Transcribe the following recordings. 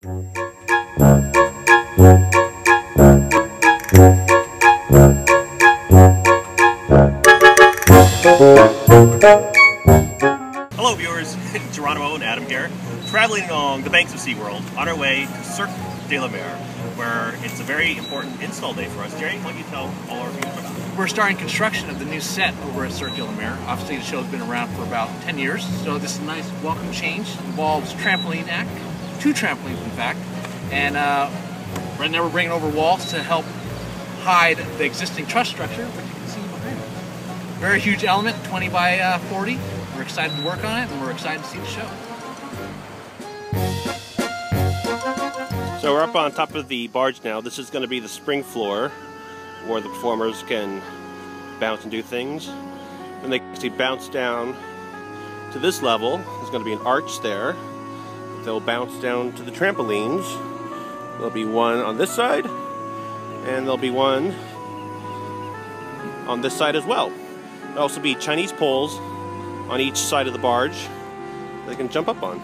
Hello viewers, Geronimo and Adam here, traveling along the banks of SeaWorld on our way to Cirque de la Mer, where it's a very important install day for us. Jerry, why don't you tell all our viewers about it? We're starting construction of the new set over at Cirque de la Mer. Obviously the show's been around for about 10 years, so this is a nice welcome change. It involves trampoline act, 2 trampolines in fact, and right now we're bringing over walls to help hide the existing truss structure, which you can see behind us. Very huge element, 20 by 40. We're excited to work on it, and we're excited to see the show. So we're up on top of the barge now. This is going to be the spring floor where the performers can bounce and do things. And they actually bounce down to this level. There's going to be an arch there. They'll bounce down to the trampolines. There'll be one on this side, and there'll be one on this side as well. There'll also be Chinese poles on each side of the barge they can jump up on.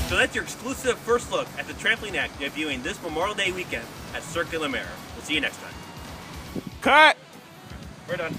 That's your exclusive first look at the trampoline act debuting this Memorial Day weekend at Cirque de la Mer. We'll see you next time. Cut! We're done.